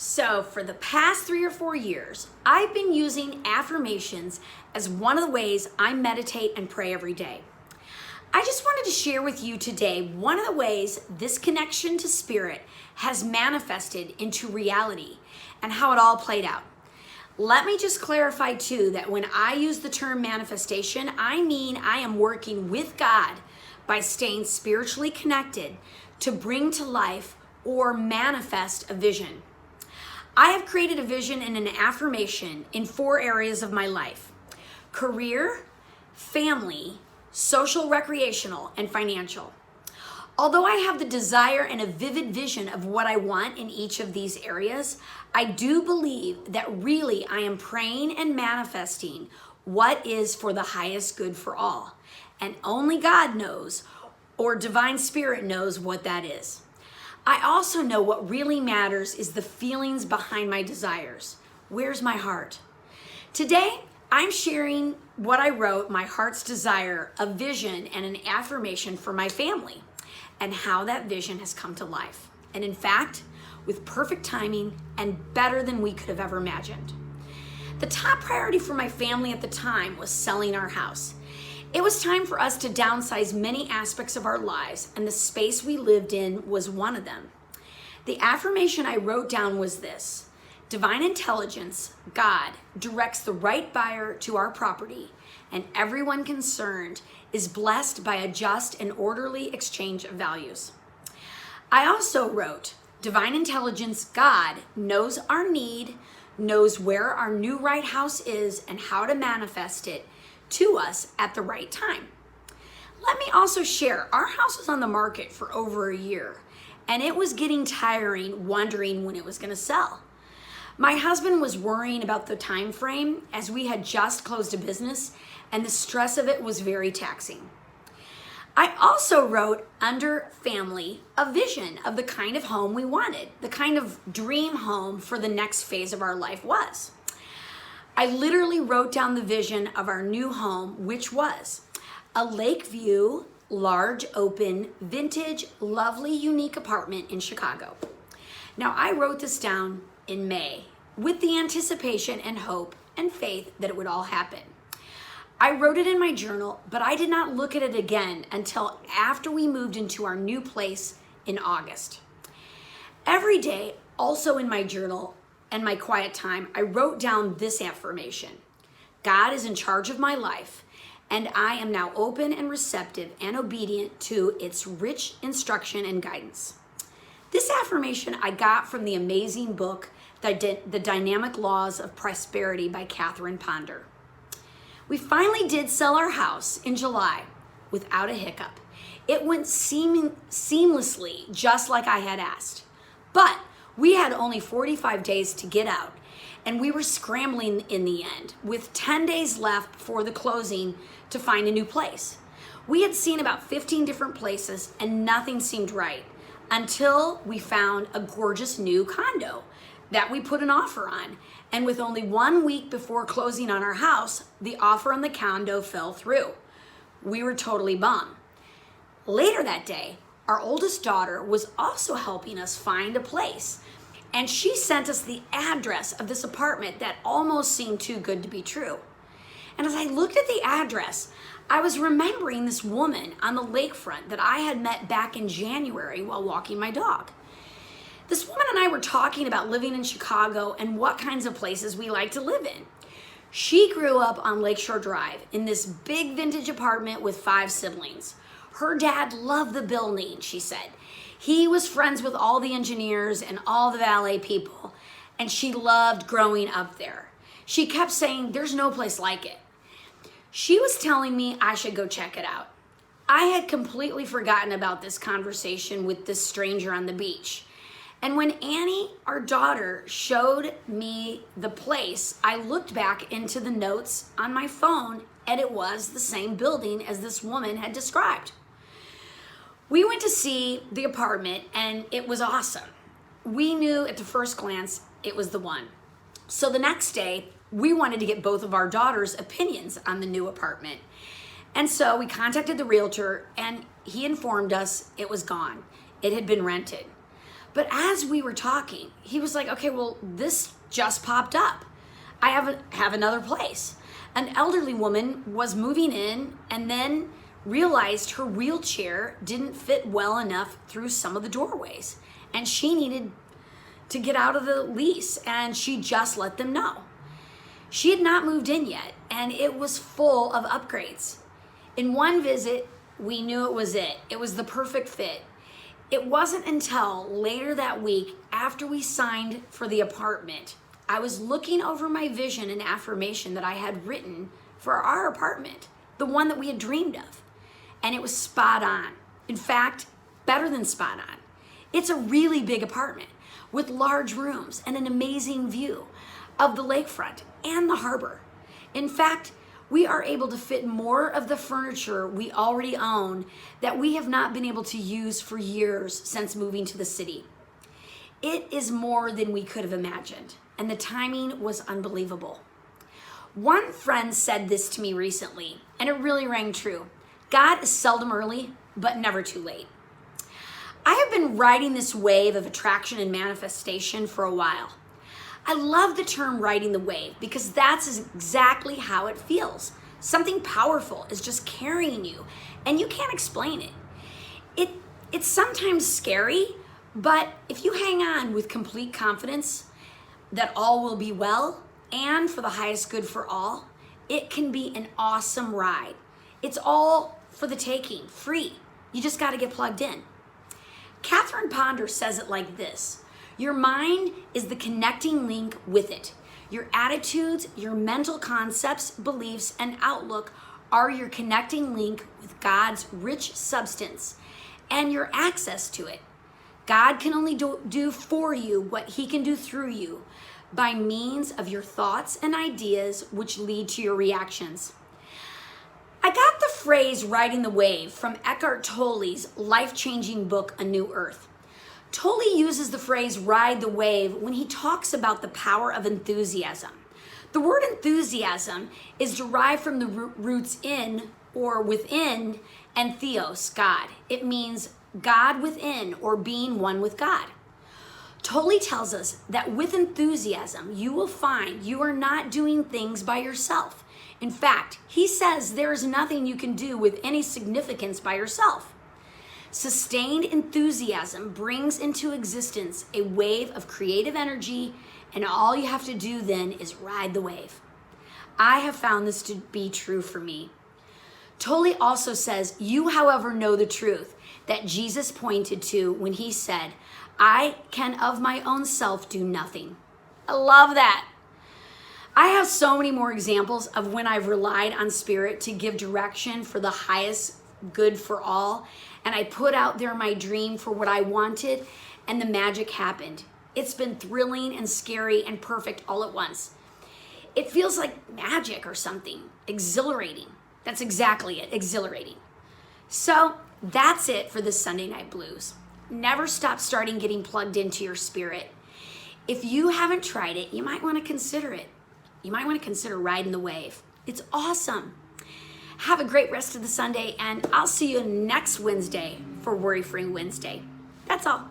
So for the past 3 or 4 years, I've been using affirmations as one of the ways I meditate and pray every day. I just wanted to share with you today one of the ways this connection to spirit has manifested into reality and how it all played out. Let me just clarify too that when I use the term manifestation, I mean I am working with God by staying spiritually connected to bring to life or manifest a vision. I have created a vision and an affirmation in 4 areas of my life: career, family, social, recreational, and financial. Although I have the desire and a vivid vision of what I want in each of these areas, I do believe that really I am praying and manifesting what is for the highest good for all. And only God knows, or divine spirit knows, what that is. I also know what really matters is the feelings behind my desires. Where's my heart? Today, I'm sharing what I wrote, my heart's desire, a vision and an affirmation for my family, and how that vision has come to life. And in fact, with perfect timing and better than we could have ever imagined. The top priority for my family at the time was selling our house. It was time for us to downsize many aspects of our lives, and the space we lived in was one of them. The affirmation I wrote down was this: divine intelligence, God, directs the right buyer to our property, and everyone concerned is blessed by a just and orderly exchange of values. I also wrote, divine intelligence, God, knows our need, knows where our new right house is and how to manifest it to us at the right time. Let me also share, our house was on the market for over a year, and it was getting tiring wondering when it was going to sell. My husband was worrying about the time frame as we had just closed a business, and the stress of it was very taxing. I also wrote under family a vision of the kind of home we wanted, the kind of dream home for the next phase of our life was. I literally wrote down the vision of our new home, which was a lake view, large, open, vintage, lovely, unique apartment in Chicago. Now, I wrote this down in May with the anticipation and hope and faith that it would all happen. I wrote it in my journal, but I did not look at it again until after we moved into our new place in August. Every day, also in my journal and my quiet time, I wrote down this affirmation: God is in charge of my life, and I am now open and receptive and obedient to its rich instruction and guidance. This affirmation I got from the amazing book, The Dynamic Laws of Prosperity by Catherine Ponder. We finally did sell our house in July without a hiccup. It went seamlessly, just like I had asked. But we had only 45 days to get out, and we were scrambling in the end, with 10 days left before the closing to find a new place. We had seen about 15 different places, and nothing seemed right until we found a gorgeous new condo that we put an offer on. And with only 1 week before closing on our house, the offer on the condo fell through. We were totally bummed. Later that day, our oldest daughter was also helping us find a place, and she sent us the address of this apartment that almost seemed too good to be true. And as I looked at the address, I was remembering this woman on the lakefront that I had met back in January while walking my dog. This woman and I were talking about living in Chicago and what kinds of places we like to live in. She grew up on Lakeshore Drive in this big vintage apartment with 5 siblings. Her dad loved the building, she said. He was friends with all the engineers and all the valet people, and she loved growing up there. She kept saying, there's no place like it. She was telling me I should go check it out. I had completely forgotten about this conversation with this stranger on the beach. And when Annie, our daughter, showed me the place, I looked back into the notes on my phone, and it was the same building as this woman had described. We went to see the apartment, and it was awesome. We knew at the first glance it was the one. So the next day, we wanted to get both of our daughters' opinions on the new apartment. And so we contacted the realtor, and he informed us it was gone. It had been rented. But as we were talking, he was like, okay, well, this just popped up. I have another place. An elderly woman was moving in and then realized her wheelchair didn't fit well enough through some of the doorways. And she needed to get out of the lease, and she just let them know. She had not moved in yet, and it was full of upgrades. In one visit, we knew it was it. It was the perfect fit. It wasn't until later that week, after we signed for the apartment, I was looking over my vision and affirmation that I had written for our apartment, the one that we had dreamed of. And it was spot on. In fact, better than spot on. It's a really big apartment with large rooms and an amazing view of the lakefront and the harbor. In fact, we are able to fit more of the furniture we already own that we have not been able to use for years since moving to the city. It is more than we could have imagined, and the timing was unbelievable. One friend said this to me recently, and it really rang true. God is seldom early, but never too late. I have been riding this wave of attraction and manifestation for a while. I love the term riding the wave because that's exactly how it feels. Something powerful is just carrying you and you can't explain it. It's sometimes scary, but if you hang on with complete confidence that all will be well and for the highest good for all, it can be an awesome ride. It's all for the taking, free. You just got to get plugged in. Catherine Ponder says it like this. Your mind is the connecting link with it. Your attitudes, your mental concepts, beliefs, and outlook are your connecting link with God's rich substance and your access to it. God can only do for you what he can do through you by means of your thoughts and ideas which lead to your reactions. I got the phrase riding the wave from Eckhart Tolle's life-changing book, A New Earth. Tolle uses the phrase ride the wave when he talks about the power of enthusiasm. The word enthusiasm is derived from the roots in or within and theos, God. It means God within or being one with God. Tolle tells us that with enthusiasm, you will find you are not doing things by yourself. In fact, he says there is nothing you can do with any significance by yourself. Sustained enthusiasm brings into existence a wave of creative energy, and all you have to do then is ride the wave. I have found this to be true for me. Tolle also says, you, however, know the truth that Jesus pointed to when he said, I can of my own self do nothing. I love that. I have so many more examples of when I've relied on Spirit to give direction for the highest good for all, and I put out there my dream for what I wanted, and the magic happened. It's been thrilling and scary and perfect all at once. It feels like magic or something, exhilarating. That's exactly it, exhilarating. So that's it for this Sunday Night Blues. Never stop starting getting plugged into your spirit. If you haven't tried it, you might want to consider it. You might want to consider riding the wave. It's awesome. Have a great rest of the Sunday, and I'll see you next Wednesday for Worry Free Wednesday. That's all.